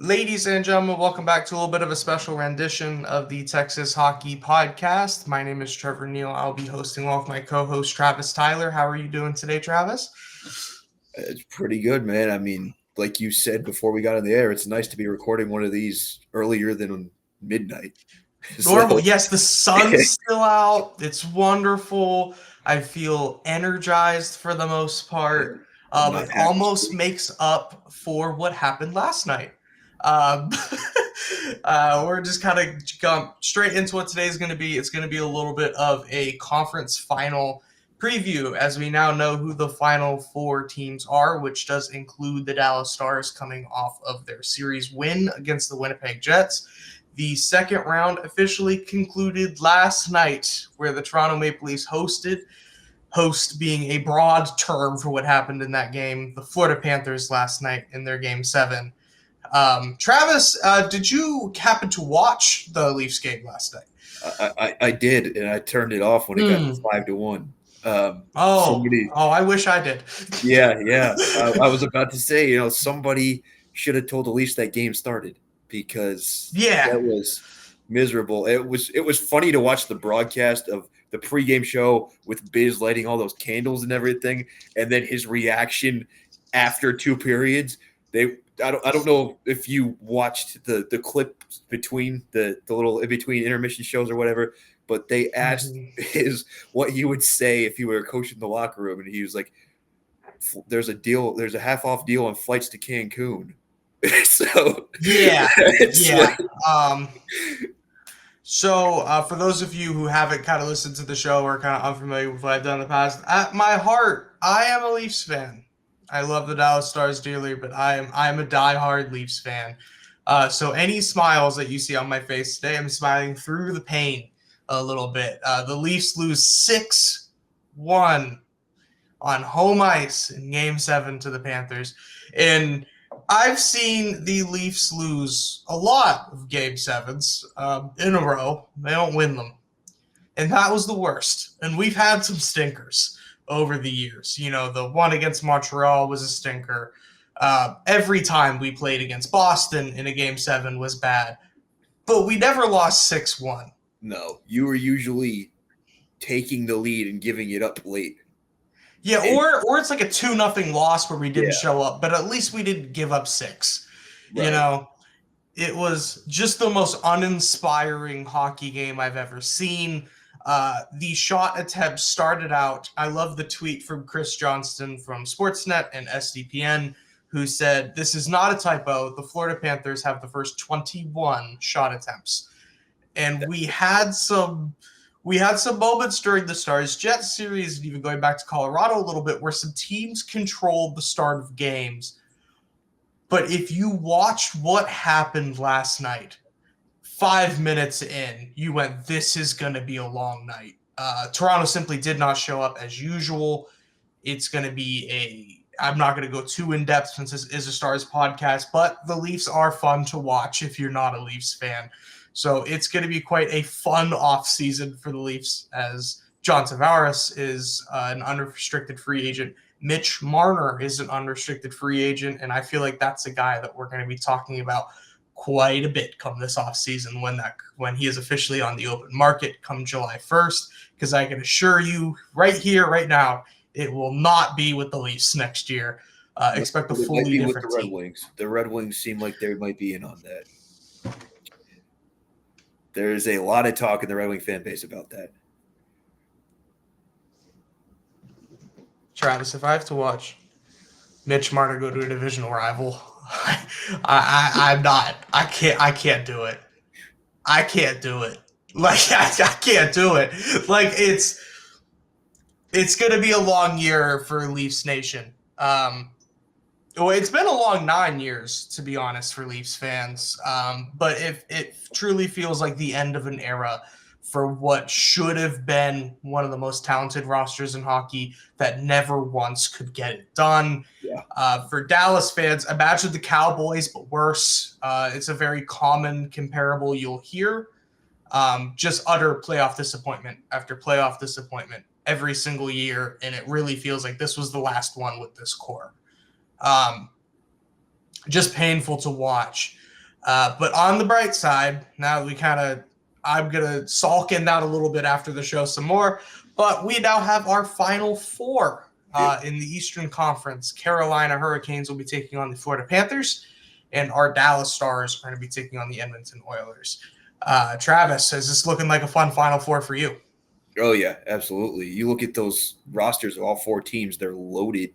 Ladies and gentlemen, welcome back to a little bit of a special rendition of the Texas Hockey Podcast. My name is Trevor Neal. I'll be hosting along with my co-host Travis Tyler. How are you doing today, Travis? It's pretty good, man. I mean, like you said before we got on the air, it's nice to be recording one of these earlier than midnight. Normal. So, Yes, the sun's still out. It's wonderful. I feel energized for the most part. I'm not It happy. almost makes up for what happened last night. Um, we're just kind of jump straight into what today is going to be. It's going to be a little bit of a conference final preview, as we now know who the final four teams are, which does include the Dallas Stars coming off of their series win against the Winnipeg Jets. The second round officially concluded last night, where the Toronto Maple Leafs hosted, host being a broad term for what happened in that game, the Florida Panthers last night in their Game 7. Travis, did you happen to watch the Leafs game last night? I did, and I turned it off when it got 5-1. I wish I did. Yeah. I was about to say, somebody should have told the Leafs that game started because that was miserable. It was funny to watch the broadcast of the pregame show with Biz lighting all those candles and everything, and then his reaction after two periods. I don't know if you watched the clip between the little in between intermission shows or whatever, but they asked Biz what he would say if he were coaching the locker room, and he was like, there's a half off deal on flights to Cancun. So for those of you who haven't kind of listened to the show or kind of unfamiliar with what I've done in the past, at my heart, I am a Leafs fan. I love the Dallas Stars dearly, but I'm a diehard Leafs fan. So any smiles that you see on my face today, I'm smiling through the pain a little bit. The Leafs lose 6-1 on home ice in Game 7 to the Panthers. And I've seen the Leafs lose a lot of Game 7s in a row. They don't win them. And that was the worst. And we've had some stinkers over the years. You know, the one against Montreal was a stinker. Every time we played against Boston in a Game 7 was bad. But we never lost 6-1. No, you were usually taking the lead and giving it up late. Yeah, or it's like a 2-0 loss where we didn't show up, but at least we didn't give up 6. Right. You know, it was just the most uninspiring hockey game I've ever seen. The shot attempts started out. I love the tweet from Chris Johnston from Sportsnet and SDPN, who said, "This is not a typo. The Florida Panthers have the first 21 shot attempts." And we had some moments during the Stars-Jets series, and even going back to Colorado a little bit, where some teams controlled the start of games. But if you watched what happened last night, 5 minutes in, you went, this is going to be a long night. Toronto simply did not show up as usual. It's going to be I'm not going to go too in-depth since this is a Stars podcast, but the Leafs are fun to watch if you're not a Leafs fan. So it's going to be quite a fun offseason for the Leafs, as John Tavares is an unrestricted free agent. Mitch Marner is an unrestricted free agent, and I feel like that's a guy that we're going to be talking about quite a bit come this offseason when he is officially on the open market come July 1st, because I can assure you right here, right now, it will not be with the Leafs next year. Expect a fully different with the Red Wings. The Red Wings seem like they might be in on that. There is a lot of talk in the Red Wing fan base about that. Travis, if I have to watch Mitch Marner go to a divisional rival, I'm not. I can't do it. I can't do it. Like I can't do it. Like it's gonna be a long year for Leafs Nation. It's been a long 9 years, to be honest, for Leafs fans. But if it truly feels like the end of an era for what should have been one of the most talented rosters in hockey that never once could get it done. Yeah. For Dallas fans, imagine the Cowboys, but worse. It's a very common comparable you'll hear. Just utter playoff disappointment after playoff disappointment every single year, and it really feels like this was the last one with this core. Just painful to watch. But on the bright side, now I'm going to sulk in that a little bit after the show some more, but we now have our final four in the Eastern Conference. Carolina Hurricanes will be taking on the Florida Panthers, and our Dallas Stars are going to be taking on the Edmonton Oilers. Travis, is this looking like a fun Final Four for you? Oh, yeah, absolutely. You look at those rosters of all four teams, they're loaded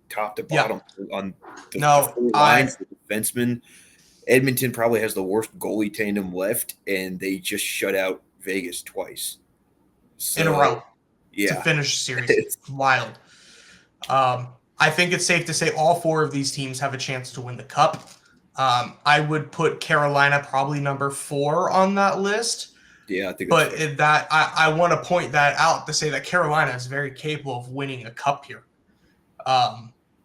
top to bottom on the four lines, the defensemen. Edmonton probably has the worst goalie tandem left, and they just shut out Vegas twice. In a row. Yeah. To finish the series. It's wild. I think it's safe to say all four of these teams have a chance to win the Cup. I would put Carolina probably number 4 on that list. Yeah, I think that's I want to point that out to say that Carolina is very capable of winning a Cup here.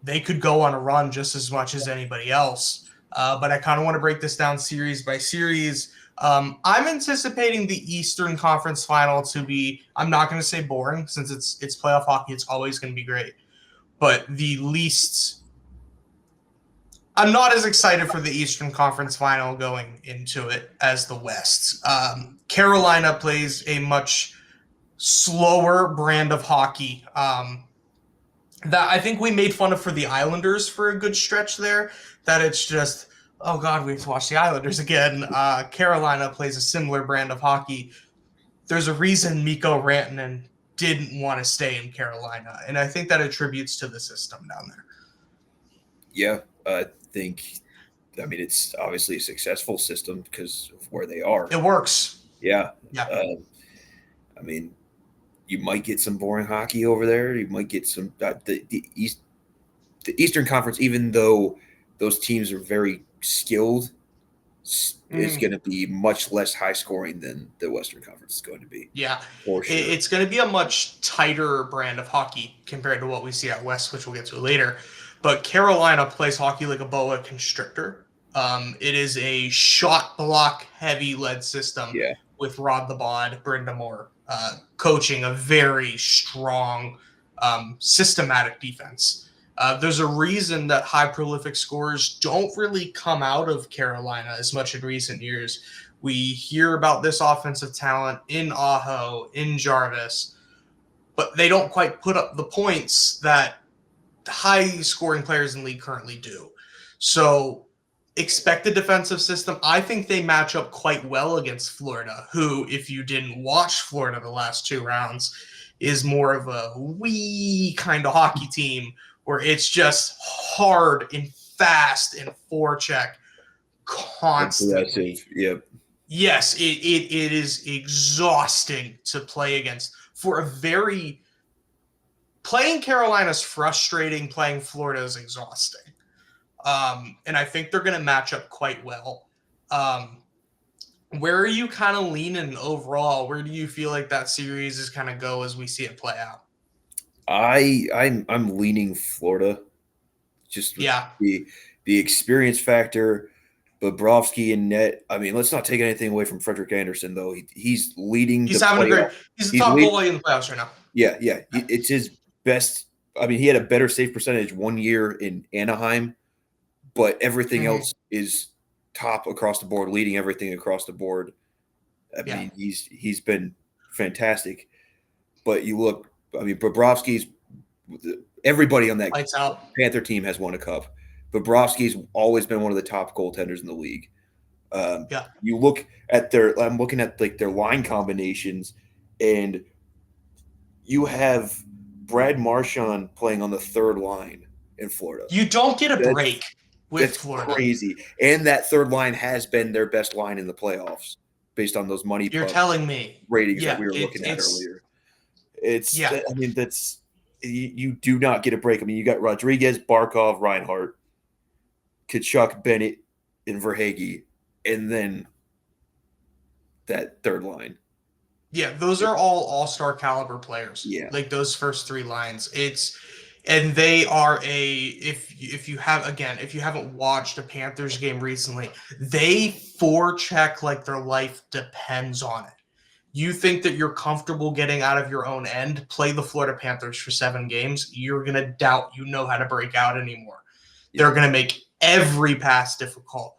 They could go on a run just as much as anybody else. But I kind of want to break this down series by series. I'm anticipating the Eastern Conference Final to be, I'm not going to say boring, since it's playoff hockey. It's always going to be great. But I'm not as excited for the Eastern Conference Final going into it as the West. Carolina plays a much slower brand of hockey that I think we made fun of for the Islanders for a good stretch there, that it's just, oh God, we have to watch the Islanders again. Carolina plays a similar brand of hockey. There's a reason Mikko Rantanen didn't want to stay in Carolina, and I think that attributes to the system down there. Yeah, I think, it's obviously a successful system because of where they are. It works. Yeah. You might get some boring hockey over there. You might get some the Eastern Conference, even though those teams are very skilled, is going to be much less high scoring than the Western Conference is going to be. Yeah, for sure. It's going to be a much tighter brand of hockey compared to what we see out West, which we'll get to later. But Carolina plays hockey like a boa constrictor. It is a shot block heavy led system with Rod the Bod, Brenda Moore, coaching a very strong, systematic defense. There's a reason that high prolific scorers don't really come out of Carolina as much in recent years. We hear about this offensive talent in Aho, in Jarvis, but they don't quite put up the points that high scoring players in the league currently do. So expect a defensive system. I think they match up quite well against Florida, who, if you didn't watch Florida the last 2 rounds, is more of a wee kind of hockey team where it's just hard and fast and forecheck constantly. Yep. Yes, it is exhausting to play against. Playing Carolina's frustrating, playing Florida is exhausting. And I think they're going to match up quite well. Where are you kind of leaning overall? Where do you feel like that series is kind of go as we see it play out? I'm leaning Florida. Just the experience factor, Bobrovsky and net. Let's not take anything away from Frederik Andersen, though. He's leading. He's having a great. He's the top goalie in the playoffs right now. Yeah. It's his best. He had a better save percentage 1 year in Anaheim, but everything else is top across the board, leading everything across the board. He's been fantastic. But you look, Bobrovsky's, everybody on that Panther team has won a cup. Bobrovsky's always been one of the top goaltenders in the league. You look at I'm looking at their line combinations, and you have Brad Marchand playing on the third line in Florida. You don't get a break with Florida. That's crazy. And that third line has been their best line in the playoffs based on those money You're telling me ratings that we were looking at earlier. You do not get a break. You got Rodriguez, Barkov, Reinhart, Tkachuk, Bennett, and Verhaeghe, and then that third line. Yeah, those are all-star caliber players. Yeah. Like those first 3 lines. And they are if you haven't watched a Panthers game recently, they forecheck like their life depends on it. You think that you're comfortable getting out of your own end, play the Florida Panthers for 7 games, you're going to doubt you know how to break out anymore. Yeah. They're going to make every pass difficult.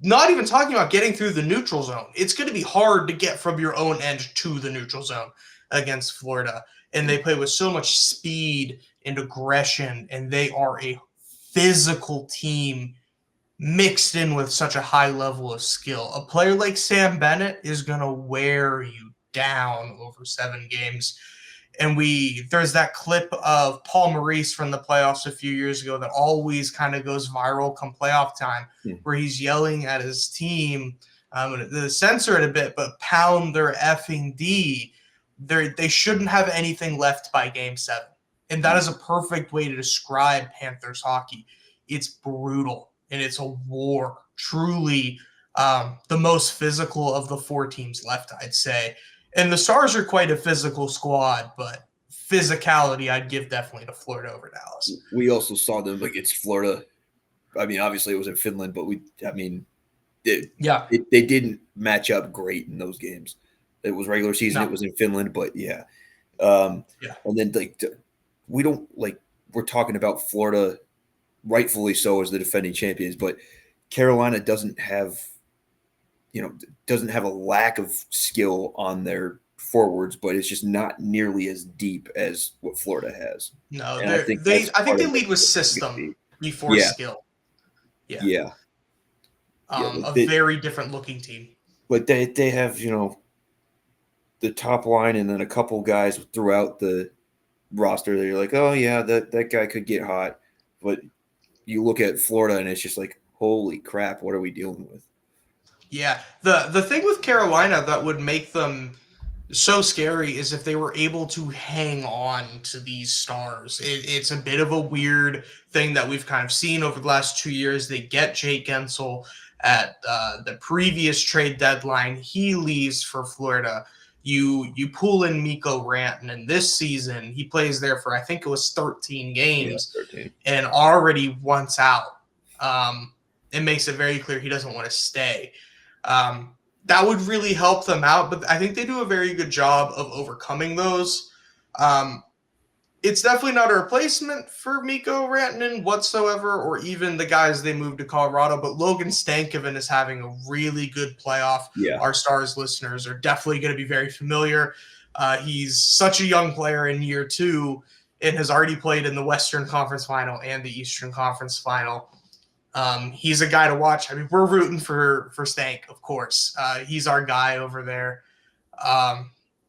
not even talking about getting through the neutral zone. It's going to be hard to get from your own end to the neutral zone against Florida. And they play with so much speed and aggression, and they are a physical team mixed in with such a high level of skill. A player like Sam Bennett is going to wear you down over 7 games. And there's that clip of Paul Maurice from the playoffs a few years ago that always kind of goes viral come playoff time, where he's yelling at his team, to censor it a bit, but pound their effing D. They shouldn't have anything left by game 7. And that is a perfect way to describe Panthers hockey. It's brutal and it's a war. Truly the most physical of the 4 teams left, I'd say. And the Stars are quite a physical squad, but physicality I'd give definitely to Florida over Dallas. We also saw them against Florida. I mean, obviously it was in Finland, but they didn't match up great in those games. It was regular season. No. It was in Finland, but yeah. And then we're talking about Florida, rightfully so, as the defending champions, but Carolina doesn't have a lack of skill on their forwards, but it's just not nearly as deep as what Florida has. No, I think they lead with system before skill. Yeah. A very different looking team. But they have, the top line and then a couple guys throughout the roster that you're like, oh yeah, that guy could get hot. But you look at Florida and it's just like, holy crap, what are we dealing with? Yeah. The thing with Carolina that would make them so scary is if they were able to hang on to these stars. It's a bit of a weird thing that we've kind of seen over the last 2 years. They get Jake Gensel at the previous trade deadline. He leaves for Florida. You pull in Mikko Rantanen this season. He plays there for, I think it was 13 games, 13. And already wants out. It makes it very clear he doesn't want to stay. That would really help them out, but I think they do a very good job of overcoming those. It's definitely not a replacement for Mikko Rantanen whatsoever, or even the guys they moved to Colorado, but Logan Stankoven is having a really good playoff. Yeah. Our Stars listeners are definitely going to be very familiar. He's such a young player in year 2 and has already played in the Western Conference Final and the Eastern Conference Final. He's a guy to watch. I mean, we're rooting for Stank, of course. He's our guy over there.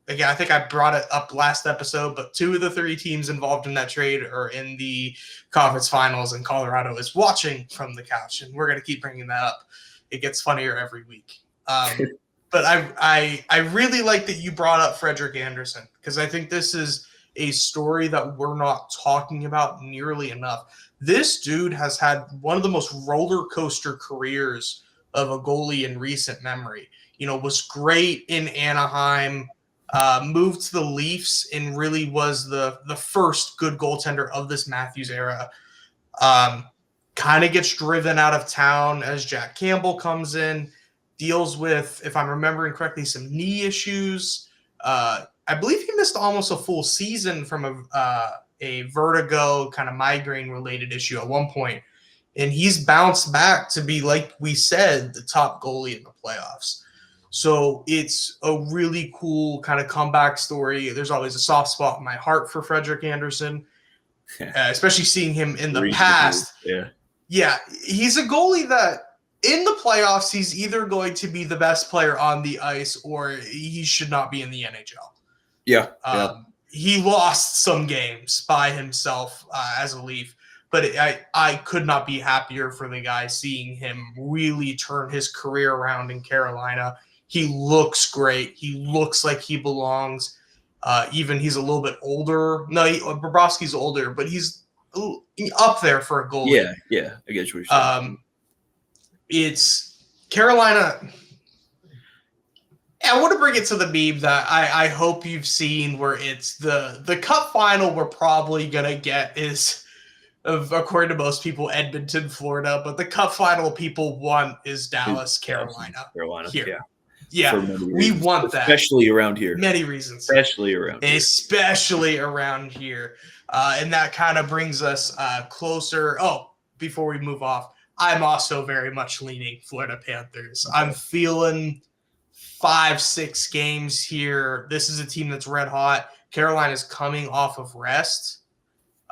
Again, I think I brought it up last episode, but 2 of the 3 teams involved in that trade are in the conference finals, and Colorado is watching from the couch, and we're going to keep bringing that up. It gets funnier every week. But I really like that you brought up Frederik Andersen, because I think this is a story that we're not talking about nearly enough. This dude has had one of the most roller coaster careers of a goalie in recent memory. Was great in Anaheim, moved to the Leafs, and really was the first good goaltender of this Matthews era. Kind of gets driven out of town as Jack Campbell comes in, deals with, if I'm remembering correctly, some knee issues. I believe he missed almost a full season from a vertigo kind of migraine related issue at one point. And he's bounced back to be, like we said, the top goalie in the playoffs. So it's a really cool kind of comeback story. There's always a soft spot in my heart for Frederik Andersen, especially seeing him in the past. Yeah, he's a goalie that in the playoffs, he's either going to be the best player on the ice or he should not be in the NHL. Yeah. He lost some games by himself as a Leaf, but I could not be happier for the guy, seeing him really turn his career around in Carolina. He looks great. He looks like he belongs. Even he's a little bit older. No, Bobrovsky's older, but he's up there for a goalie. Yeah. I get what you're saying. It's Carolina. I want to bring it to the meme that I hope you've seen, where it's the cup final we're probably going to get is, according to most people, Edmonton, Florida, but the cup final people want is Dallas, Carolina. Here. Yeah, we want that. Especially around here. Many reasons. Especially around here. And that kind of brings us closer. Oh, before we move off, I'm also very much leaning Florida Panthers. Okay. I'm feeling 5-6 games here. This is a team that's red hot. Carolina's coming off of rest.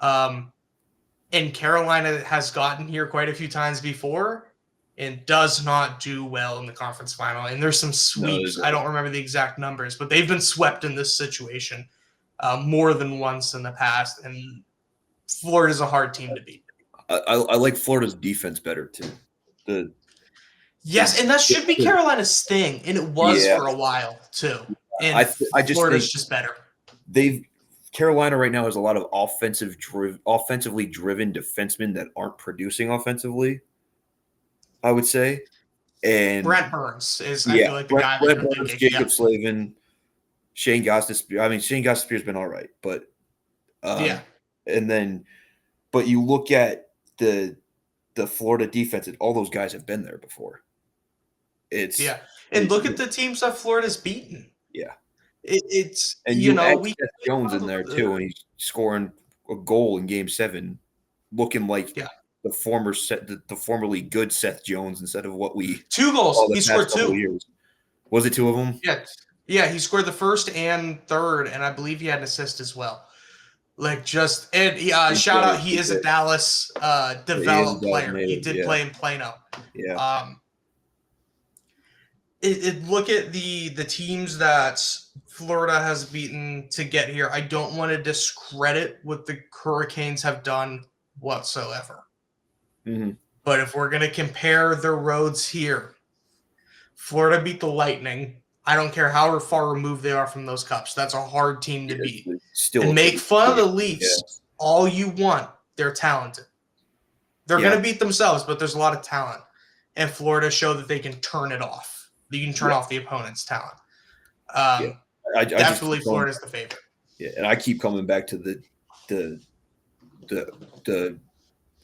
And Carolina has gotten here quite a few times before and does not do well in the conference final. And there's some sweeps. I don't remember the exact numbers, but they've been swept in this situation more than once in the past. And Florida's a hard team to beat. I like Florida's defense better, too. Yes, and that should be Carolina's thing, and it was for a while, too. And Florida's just better. Carolina right now has a lot of offensively driven defensemen that aren't producing offensively, I would say. And Brent Burns is, I feel like, the guy. Brent Burns, Jacob Slavin, Shane Gostisbehere. I mean, Shane Gostisbehere's been all right, but but you look at the Florida defense, and all those guys have been there before. And look at the teams that Florida's beaten. Yeah. It's and we Seth Jones in there too, and he's scoring a goal in Game 7, looking like the formerly good Seth Jones instead of what we 2 goals. He scored 2. Years. Was it 2 of them? Yeah. He scored the first and third, and I believe he had an assist as well. Shout out, he is a Dallas developed player. He did play in Plano. Yeah. Look at the teams that Florida has beaten to get here. I don't want to discredit what the Hurricanes have done whatsoever. Mm-hmm. But if we're going to compare their roads here, Florida beat the Lightning. I don't care how far removed they are from those cups. That's a hard team to beat. And make fun of the Leafs all you want. They're talented. They're going to beat themselves, but there's a lot of talent. And Florida showed that they can turn it off. You can turn off the opponent's talent. I just believe Florida's the favorite. Yeah, and I keep coming back to the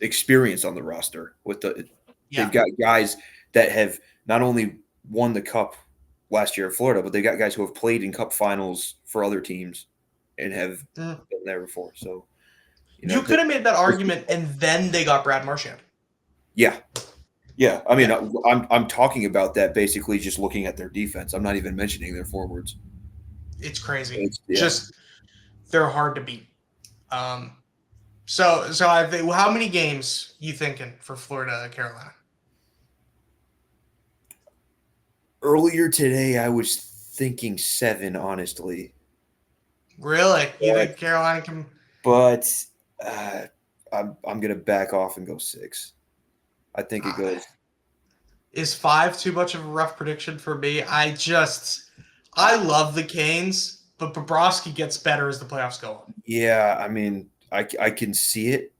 experience on the roster. They've got guys that have not only won the cup last year in Florida, but they got guys who have played in cup finals for other teams and have been there before. So you could have made that argument, and then they got Brad Marchand. Yeah, I mean, I'm talking about that basically just looking at their defense. I'm not even mentioning their forwards. It's crazy. Just they're hard to beat. So how many games you thinking for Florida, Carolina? Earlier today, I was thinking 7, honestly. Really? You think Carolina can? But I'm gonna back off and go 6. I think it goes. Is 5 too much of a rough prediction for me? I love the Canes, but Bobrovsky gets better as the playoffs go on. Yeah, I mean, I can see it.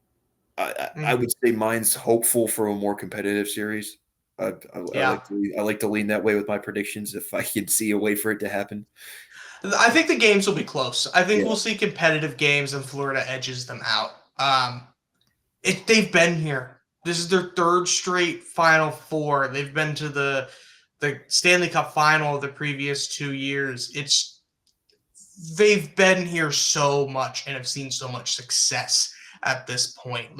I would say mine's hopeful for a more competitive series. I like to lean that way with my predictions if I can see a way for it to happen. I think the games will be close. I think we'll see competitive games and Florida edges them out. They've been here. This is their 3rd straight Final Four. They've been to the Stanley Cup final the previous 2 years. They've been here so much and have seen so much success at this point.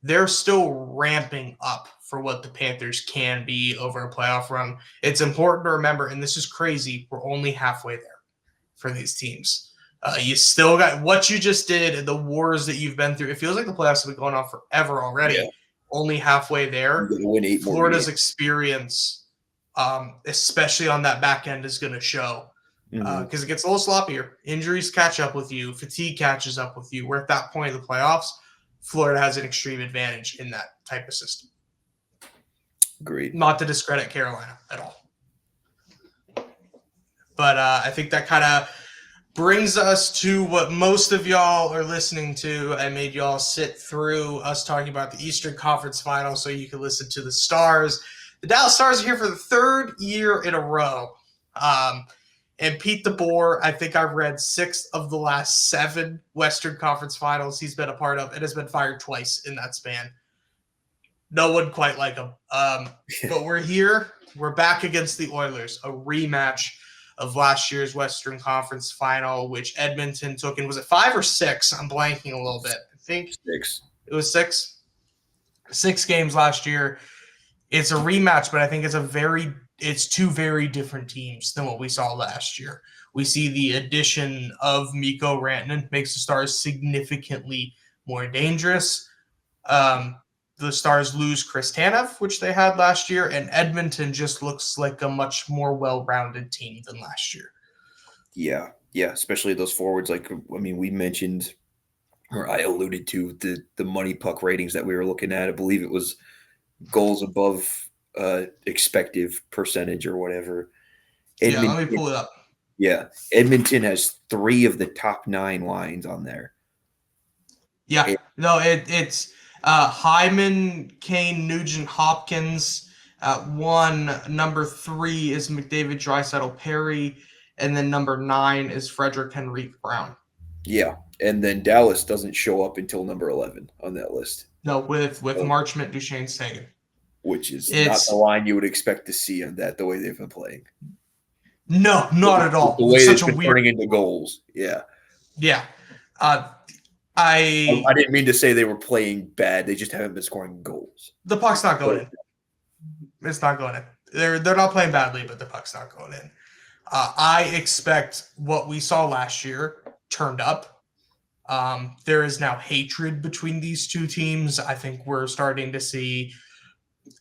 They're still ramping up for what the Panthers can be over a playoff run. It's important to remember, and this is crazy, we're only halfway there for these teams. You still got what you just did and the wars that you've been through. It feels like the playoffs have been going on forever already. Yeah. Only halfway there. Florida's experience, especially on that back end, is going to show because it gets a little sloppier. Injuries catch up with you. Fatigue catches up with you. We're at that point of the playoffs. Florida has an extreme advantage in that type of system. Agreed. Not to discredit Carolina at all. But I think that kind of brings us to what most of y'all are listening to. I made y'all sit through us talking about the Eastern Conference Final so you can listen to the Stars. The Dallas Stars are here for the 3rd year in a row. And Pete DeBoer, I think I've read 6 of the last 7 Western Conference Finals he's been a part of and has been fired twice in that span. No one quite like him. But we're here. We're back against the Oilers, a rematch of last year's Western Conference Final, which Edmonton took in. Was it 5 or 6? I'm blanking a little bit. I think 6. It was 6. 6 games last year. It's a rematch, but I think it's two very different teams than what we saw last year. We see the addition of Mikko Rantanen makes the Stars significantly more dangerous. The Stars lose Chris Tanev, which they had last year, and Edmonton just looks like a much more well-rounded team than last year. Yeah, especially those forwards. Like, I mean, we mentioned, or I alluded to the money puck ratings that we were looking at. I believe it was goals above expected percentage or whatever. Edmonton, yeah, let me pull it up. Yeah, Edmonton has 3 of the top 9 lines on there. Yeah, no, it's Hyman, Kane, Nugent, Hopkins. 1, number 3 is McDavid, Draisaitl, Perry, and then number 9 is Frederick Henrique Brown. Yeah, and then Dallas doesn't show up until number 11 on that list. No, with Marchment, Duchesne, Sagan. Which is not the line you would expect to see on that, the way they've been playing. No, not at all. The way they've been turning into goals. Yeah. Yeah. I didn't mean to say they were playing bad. They just haven't been scoring goals. The puck's not going in. It's not going in. They're not playing badly, but the puck's not going in. I expect what we saw last year turned up. There is now hatred between these two teams. I think we're starting to see,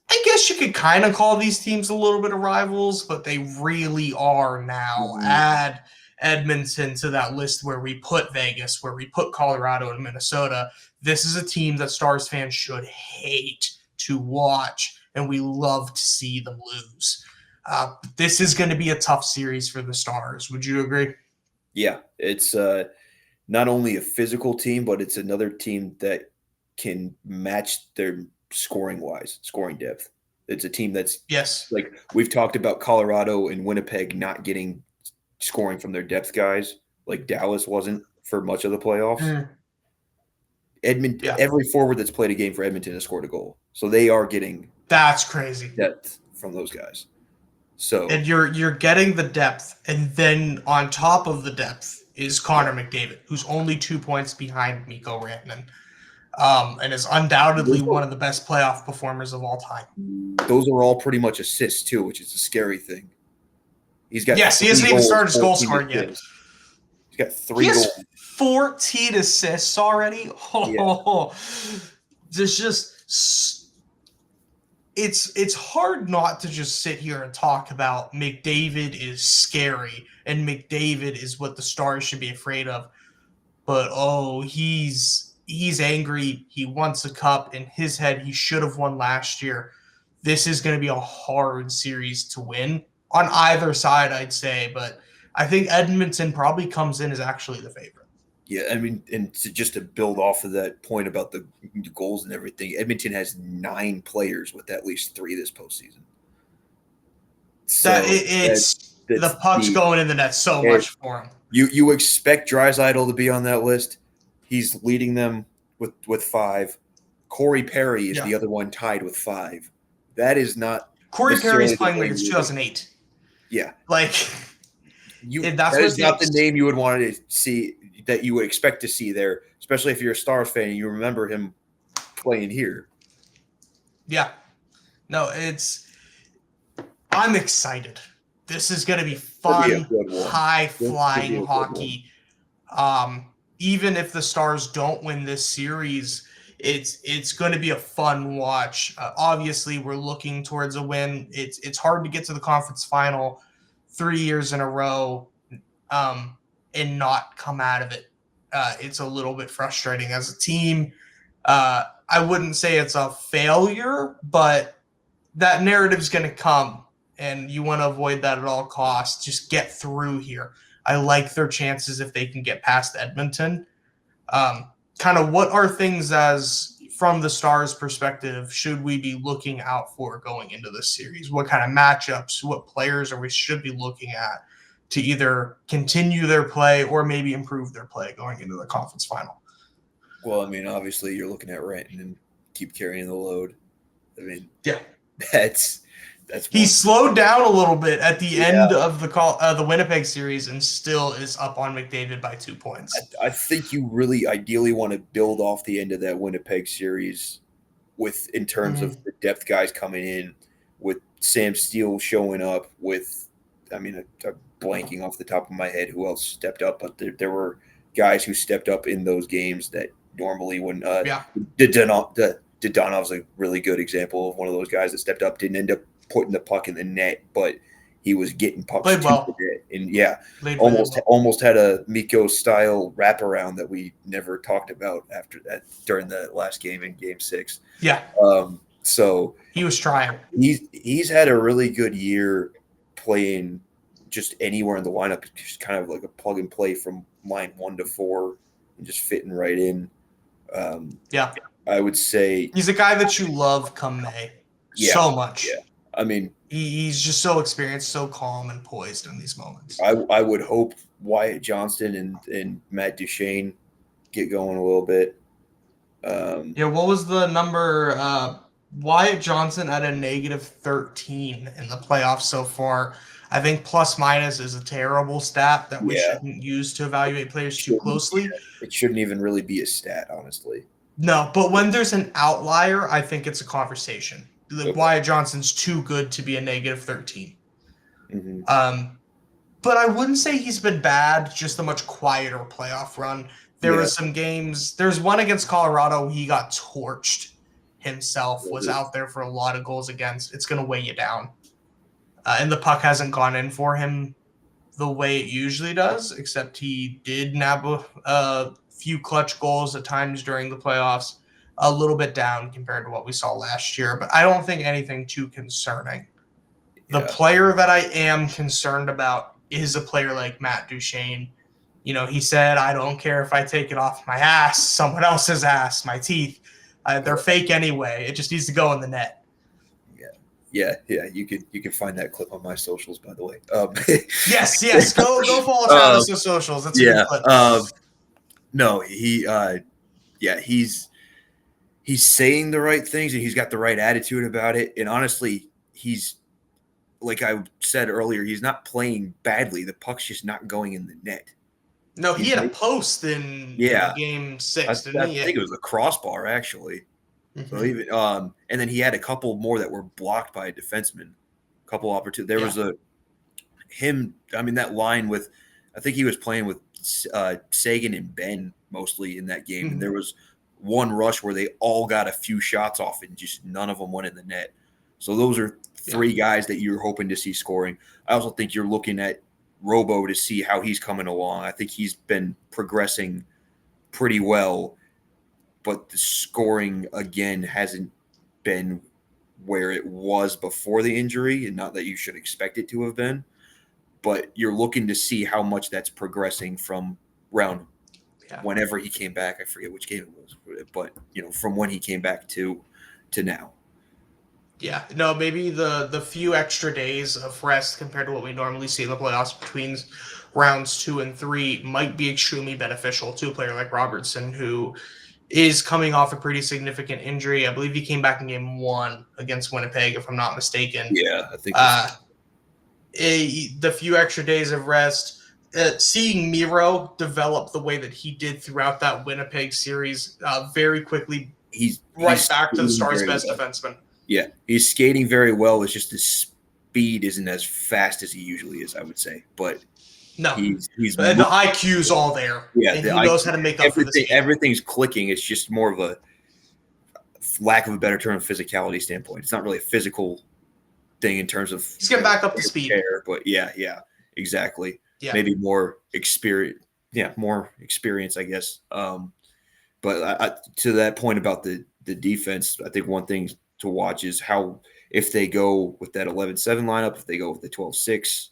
I guess you could kind of call these teams a little bit of rivals, but they really are now. Add Edmonton to that list where we put Vegas, where we put Colorado and Minnesota. This is a team that Stars fans should hate to watch, and we love to see them lose. This is going to be a tough series for the Stars. Would you agree? Yeah, it's not only a physical team, but it's another team that can match their scoring depth. It's a team that's, like we've talked about Colorado and Winnipeg not getting scoring from their depth guys, like Dallas wasn't for much of the playoffs. Edmonton, every forward that's played a game for Edmonton has scored a goal, so they are getting that's crazy depth from those guys. So, and you're getting the depth, and then on top of the depth is Connor McDavid, who's only 2 points behind Mikko Rantanen, and is undoubtedly one of the best playoff performers of all time. Those are all pretty much assists too, which is a scary thing. He hasn't even started his goal scoring yet. He's got 3 goals. 14 assists already. There's just it's hard not to just sit here and talk about McDavid is scary and McDavid is what the Stars should be afraid of. But he's angry. He wants a cup. In his head, he should have won last year. This is going to be a hard series to win on either side, I'd say. But I think Edmonton probably comes in as actually the favorite. Yeah, I mean, and just to build off of that point about the goals and everything, Edmonton has 9 players with at least 3 this postseason. So the puck's going in the net so much for him. You expect Draisaitl to be on that list. He's leading them with 5. Corey Perry is the other one tied with 5. That is not Corey Perry's playing like it's 2008. Yeah, like that is not the name you would want to see, that you would expect to see there, especially if you're a Stars fan and you remember him playing here. Yeah. No, I'm excited. This is going to be fun, high-flying hockey. Even if the Stars don't win this series, it's going to be a fun watch. Obviously, we're looking towards a win. It's hard to get to the conference final 3 years in a row and not come out of it. It's a little bit frustrating as a team. I wouldn't say it's a failure, but that narrative is going to come, and you want to avoid that at all costs. Just get through here. I like their chances if they can get past Edmonton. Kind of what are things, as from the Stars' perspective, should we be looking out for going into this series? What kind of matchups, what players should be looking at to either continue their play or maybe improve their play going into the conference final? Well, I mean, obviously you're looking at Rantanen and keep carrying the load. I mean, that's he slowed down a little bit at the end of the Winnipeg series and still is up on McDavid by 2 points. I think you really ideally want to build off the end of that Winnipeg series in terms of the depth guys coming in. with Sam Steele showing up, with, I mean, I'm blanking off the top of my head who else stepped up, but there were guys who stepped up in those games that normally wouldn't. Dodonov's a really good example of one of those guys that stepped up, didn't end up putting the puck in the net, but he was getting pucks Played well. to the net. And almost had a Mikko style wraparound that we never talked about after that during the last game in Game 6. Yeah. So he was trying. He's had a really good year playing just anywhere in the lineup, just kind of like a plug and play from line 1 to 4 and just fitting right in. I would say he's a guy that you love come May so much. Yeah. I mean, he's just so experienced, so calm and poised in these moments. I would hope Wyatt Johnston and Matt Duchene get going a little bit. What was the number? Wyatt Johnson at a -13 in the playoffs so far. I think plus minus is a terrible stat that we shouldn't use to evaluate players too closely. It shouldn't even really be a stat, honestly. No, but when there's an outlier, I think it's a conversation. Wyatt Johnson's too good to be a -13. Mm-hmm. But I wouldn't say he's been bad, just a much quieter playoff run. There were some games. There's one against Colorado. He got torched himself, was out there for a lot of goals against. It's going to weigh you down. And the puck hasn't gone in for him the way it usually does, except he did nab a few clutch goals at times during the playoffs. A little bit down compared to what we saw last year, but I don't think anything too concerning. The player that I am concerned about is a player like Matt Duchene. He said, I don't care if I take it off my ass, someone else's ass, my teeth. They're fake anyway. It just needs to go in the net. Yeah. You can find that clip on my socials, by the way. Yes. Go follow Travis on socials. That's a good clip. No, he's saying the right things and he's got the right attitude about it. And honestly, he's, like I said earlier, he's not playing badly. The puck's just not going in the net. No, he had a post in Game 6, didn't he? I think it was a crossbar, actually. Mm-hmm. So even and then he had a couple more that were blocked by a defenseman. A couple opportunities. There was that line with, I think he was playing with Sagan and Ben mostly in that game. Mm-hmm. And there was one rush where they all got a few shots off and just none of them went in the net. So those are three guys that you're hoping to see scoring. I also think you're looking at Robo to see how he's coming along. I think he's been progressing pretty well, but the scoring, again, hasn't been where it was before the injury, and not that you should expect it to have been, but you're looking to see how much that's progressing from round whenever he came back. I forget which game it was, but from when he came back to now. Yeah, no, maybe the few extra days of rest compared to what we normally see in the playoffs between rounds 2 and 3 might be extremely beneficial to a player like Robertson, who is coming off a pretty significant injury. I believe he came back in Game 1 against Winnipeg, if I'm not mistaken. Yeah, I think the few extra days of rest, seeing Miro develop the way that he did throughout that Winnipeg series very quickly, he's back to the Stars' best defenseman. Yeah, he's skating very well. It's just his speed isn't as fast as he usually is, I would say. But no, he's the IQ's all there. Yeah, and he knows how to make up for the speed. Everything's clicking. It's just more of a lack of a better term, physicality standpoint. It's not really a physical thing in terms of he's getting back up to speed. But yeah, exactly. Yeah. Maybe more experience. Yeah, more experience, I guess. But to that point about the defense, I think one thing to watch is how, if they go with that 11-7 lineup, if they go with the 12-6,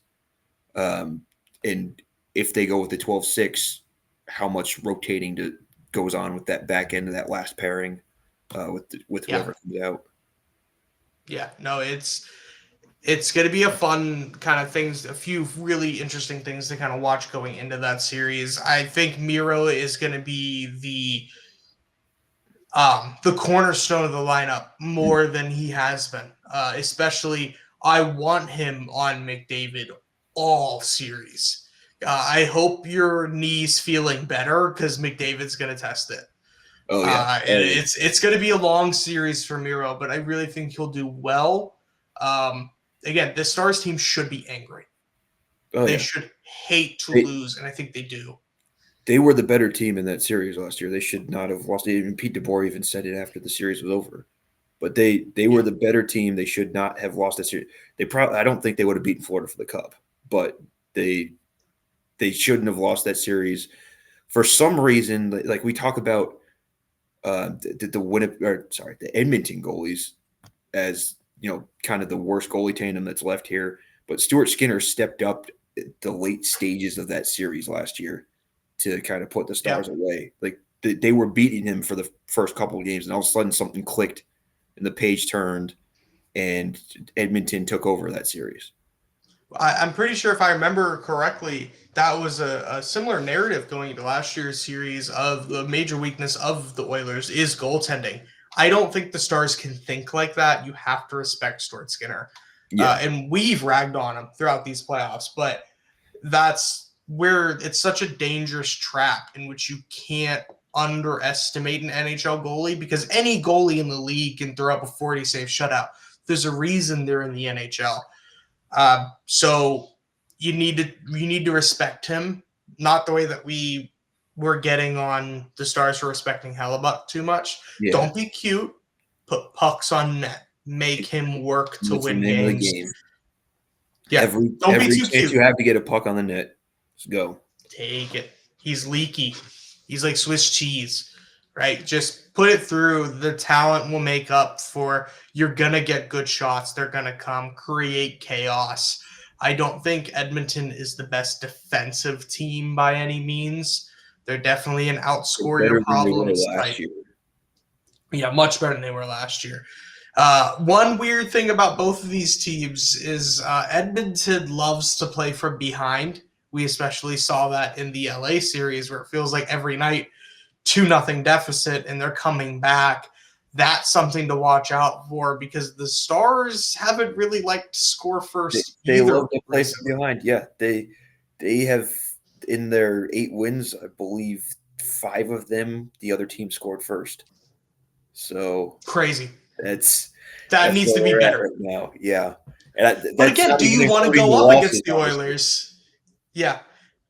and if they go with the 12-6, how much rotating goes on with that back end of that last pairing with whoever comes out. Yeah, no, it's going to be a fun kind of things, a few really interesting things to kind of watch going into that series. I think Miro is going to be the cornerstone of the lineup more than he has been. Especially, I want him on McDavid all series. I hope your knee's feeling better because McDavid's going to test it. Oh yeah, and it's going to be a long series for Miro, but I really think he'll do well. Again, the Stars team should be angry. They should hate to lose, and I think they do. They were the better team in that series last year. They should not have lost. Even Pete DeBoer even said it after the series was over. But they were the better team. They should not have lost that series. I don't think they would have beaten Florida for the Cup, but they shouldn't have lost that series. For some reason, like we talk about the Edmonton goalies as, kind of the worst goalie tandem that's left here. But Stuart Skinner stepped up at the late stages of that series last year to kind of put the Stars away. Like they were beating him for the first couple of games, and all of a sudden something clicked and the page turned and Edmonton took over that series. I'm pretty sure, if I remember correctly, that was a similar narrative going into last year's series of the major weakness of the Oilers is goaltending. I don't think the Stars can think like that. You have to respect Stuart Skinner. And we've ragged on him throughout these playoffs, but that's where it's such a dangerous trap in which you can't underestimate an NHL goalie, because any goalie in the league can throw up a 40-save shutout. There's a reason they're in the NHL. So you need to respect him, not the way that we were getting on the Stars for respecting Hellebuck too much. Yeah. Don't be cute. Put pucks on net. Make him work to win games. Yeah, every chance cute. You have to get a puck on the net. Let's go. Take it. He's leaky. He's like Swiss cheese, right? Just put it through. The talent will make up for. You're going to get good shots. They're going to come. Create chaos. I don't think Edmonton is the best defensive team by any means. They're definitely an outscore your problems type. Yeah, much better than they were last year. One weird thing about both of these teams is Edmonton loves to play from behind. We especially saw that in the LA series, where it feels like every night 2-0 deficit and they're coming back. That's something to watch out for, because the Stars haven't really liked to score first. They love to play from behind. Yeah, they have, in their 8 wins, I believe 5 of them, the other team scored first. So crazy. That needs to be better right now. Yeah. But again, do you want to go up against the Oilers? Yeah.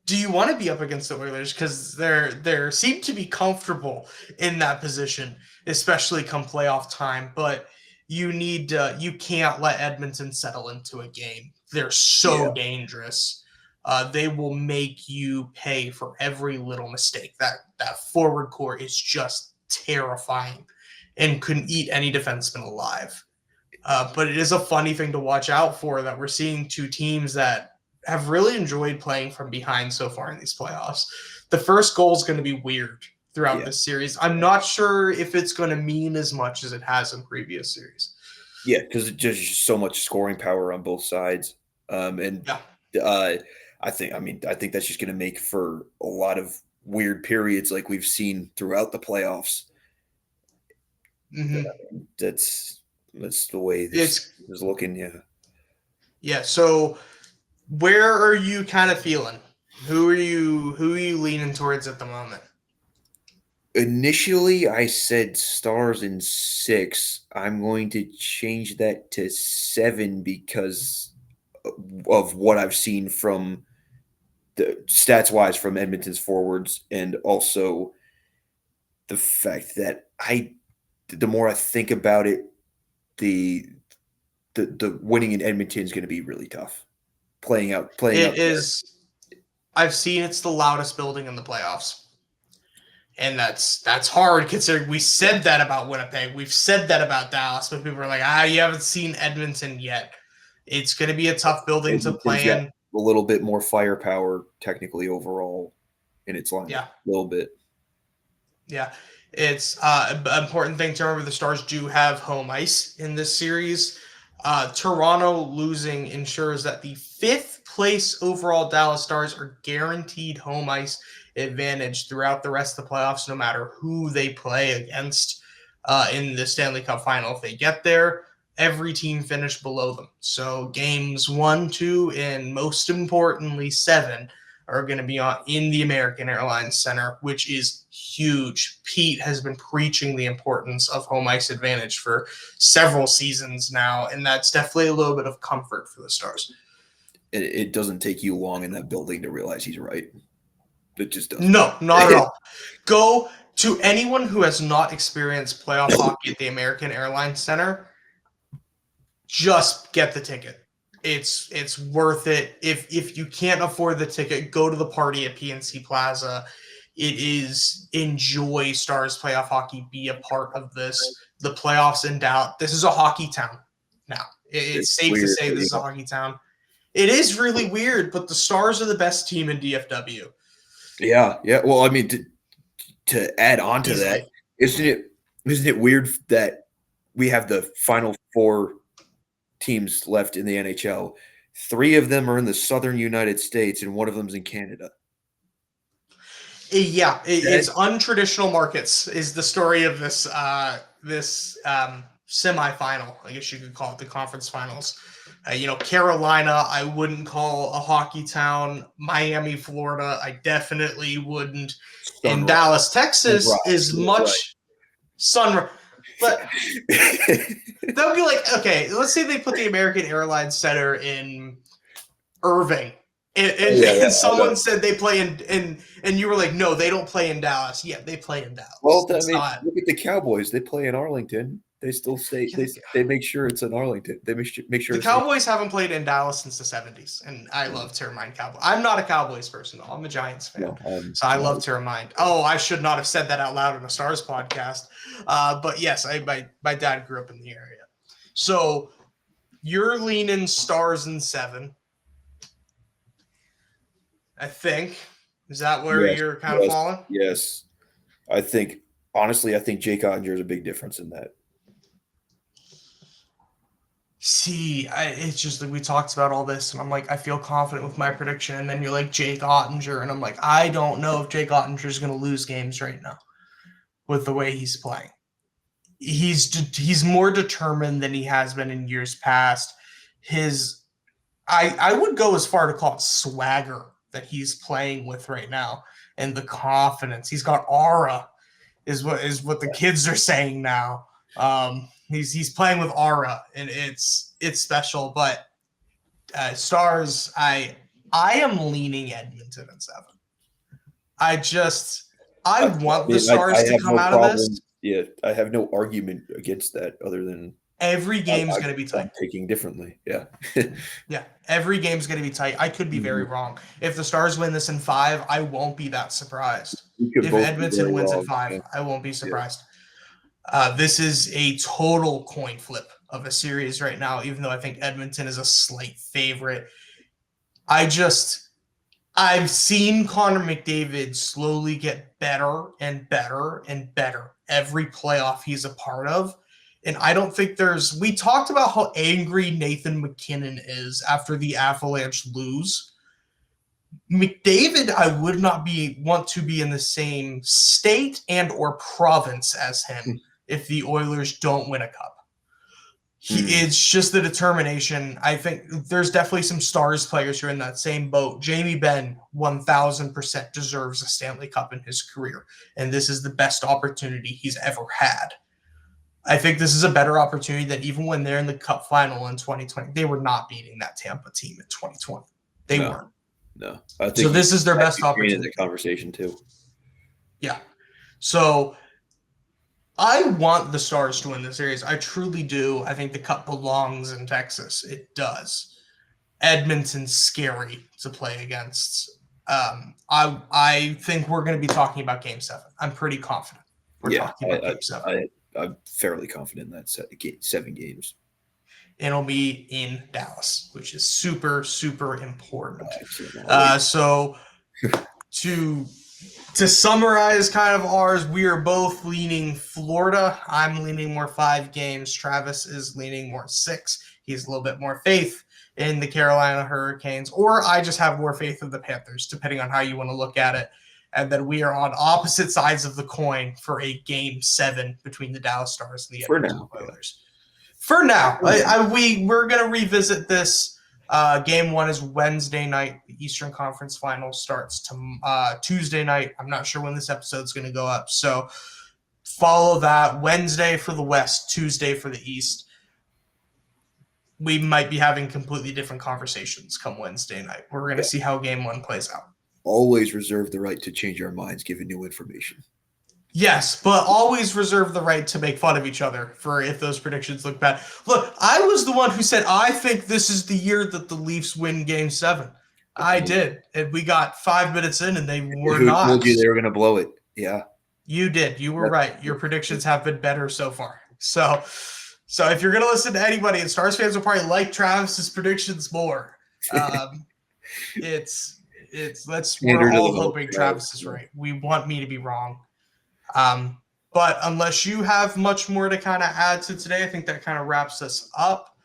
Do you want to be up against the Oilers? Because they seem to be comfortable in that position, especially come playoff time. But you can't let Edmonton settle into a game. They're so dangerous. They will make you pay for every little mistake. That forward core is just terrifying and couldn't eat any defenseman alive. But it is a funny thing to watch out for, that we're seeing 2 teams that have really enjoyed playing from behind so far in these playoffs. The first goal is going to be weird throughout this series. I'm not sure if it's going to mean as much as it has in previous series. Yeah, because there's just so much scoring power on both sides. I think that's just going to make for a lot of weird periods like we've seen throughout the playoffs. Mm-hmm. That's the way this is looking. Yeah. So where are you kind of feeling? Who are you leaning towards at the moment? Initially, I said Stars in 6. I'm going to change that to 7 because of what I've seen from the stats wise from Edmonton's forwards, and also the fact that the more I think about it, the winning in Edmonton is going to be really tough. Playing out. It is. I've seen it's the loudest building in the playoffs, and that's hard considering we said that about Winnipeg. We've said that about Dallas, but people are like, you haven't seen Edmonton yet. It's going to be a tough building to play in. A little bit more firepower technically overall in its line. Yeah, a little bit. Yeah. It's an important thing to remember. The Stars do have home ice in this series. Toronto losing ensures that the 5th place overall Dallas Stars are guaranteed home ice advantage throughout the rest of the playoffs, no matter who they play against in the Stanley Cup final. If they get there, every team finished below them. So games 1, 2, and most importantly 7 are going to be in the American Airlines Center, which is huge. Pete has been preaching the importance of home ice advantage for several seasons now, and that's definitely a little bit of comfort for the Stars. It doesn't take you long in that building to realize he's right. It just doesn't. No, not at all. Go to anyone who has not experienced playoff hockey at the American Airlines Center. Just get the ticket. It's worth it. If you can't afford the ticket, go to the party at PNC Plaza. It is enjoy Stars playoff hockey. Be a part of this. The playoffs in Dallas. This is a hockey town now. It's safe to say this is a hockey town. It is really weird, but the Stars are the best team in DFW. Yeah. Well, I mean, to add on to that, isn't it weird that we have the final 4 teams left in the NHL? 3 of them are in the southern United States, and 1 of them's in Canada. Yeah, it's untraditional markets is the story of this semifinal. I guess you could call it the conference finals. Carolina, I wouldn't call a hockey town. Miami, Florida, I definitely wouldn't. And Dallas, Texas is much sunrise. But that would be like, okay, let's say they put the American Airlines Center in Irving. And someone said they play in and you were like, no, they don't play in Dallas. Yeah, they play in Dallas. Well, look at the Cowboys. They play in Arlington. They still stay. They make sure it's in Arlington. They make sure the Cowboys haven't played in Dallas since the 70s, and I love to remind Cowboys. I'm not a Cowboys person, though. I'm a Giants fan, so I love to remind. Oh, I should not have said that out loud in a Stars podcast, but yes, my dad grew up in the area. So you're leaning Stars in 7, I think. Is that where you're kind of falling? Yes, honestly, I think Jake Ottinger is a big difference in that. See, it's just like we talked about all this, and I'm like, I feel confident with my prediction, and then you're like Jake Ottinger, and I'm like, I don't know if Jake Ottinger is going to lose games right now with the way he's playing. He's more determined than he has been in years past. I would go as far to call it swagger that he's playing with right now, and the confidence he's got, aura is what the kids are saying now. He's playing with aura, and it's special. But Stars, I am leaning Edmonton in 7. I want the Stars to come out of this. Yeah, I have no argument against that other than every game's going to be tight. I'm taking differently. Yeah. Yeah, every game's going to be tight. I could be very wrong. If the Stars win this in 5, I won't be that surprised. If Edmonton wins in 5, I won't be surprised. This is a total coin flip of a series right now, even though I think Edmonton is a slight favorite. I've seen Connor McDavid slowly get better and better and better every playoff he's a part of. And I don't think we talked about how angry Nathan McKinnon is after the Avalanche lose. McDavid, I would not want to be in the same state and or province as him if the Oilers don't win a cup. It's just the determination. I think there's definitely some Stars players who are in that same boat. Jamie Benn, 1,000% deserves a Stanley Cup in his career, and this is the best opportunity he's ever had. I think this is a better opportunity than even when they're in the Cup final in 2020. They were not beating that Tampa team in 2020. They weren't. No. So this is their best opportunity. In the conversation too. Yeah. So I want the Stars to win the series. I truly do. I think the Cup belongs in Texas. It does. Edmonton's scary to play against. I think we're going to be talking about Game 7. I'm pretty confident we're talking about Game 7. I'm fairly confident in that 7 games. It'll be in Dallas, which is super, super important. So to summarize kind of ours, we are both leaning Florida. I'm leaning more 5 games. Travis is leaning more 6. He has a little bit more faith in the Carolina Hurricanes, or I just have more faith in the Panthers, depending on how you want to look at it. And then we are on opposite sides of the coin for a Game 7 between the Dallas Stars and the Edmonton Oilers. For now, we're going to revisit this Game 1 is Wednesday night. The Eastern Conference Final starts Tuesday night. I'm not sure when this episode is going to go up. So follow that. Wednesday for the West, Tuesday for the East. We might be having completely different conversations come Wednesday night. We're going to see how Game 1 plays out. Always reserve the right to change our minds given new information. Yes, but always reserve the right to make fun of each other for if those predictions look bad. Look, I was the one who said, I think this is the year that the Leafs win Game 7. I did. And we got 5 minutes in, and they were not. Who told you they were going to blow it? Yeah. You did. You were right. Your predictions have been better so far. So if you're going to listen to anybody, and Stars fans will probably like Travis's predictions more. We're all hoping Travis is right. We want me to be wrong. But unless you have much more to kind of add to today, I think that kind of wraps us up.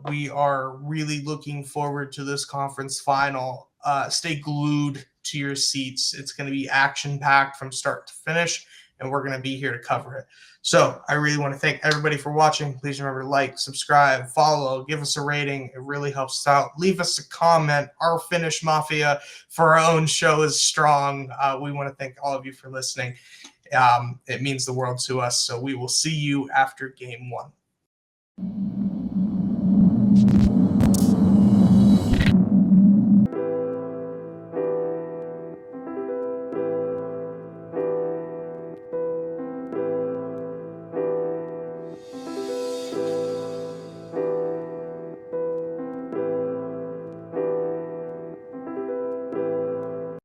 We are really looking forward to this conference final. Stay glued to your seats. It's going to be action-packed from start to finish, and we're going to be here to cover it. So I really want to thank everybody for watching. Please remember to like, subscribe, follow, give us a rating. It really helps us out. Leave us a comment. Our Finnish Mafia for our own show is strong. We want to thank all of you for listening. It means the world to us. So we will see you after Game 1.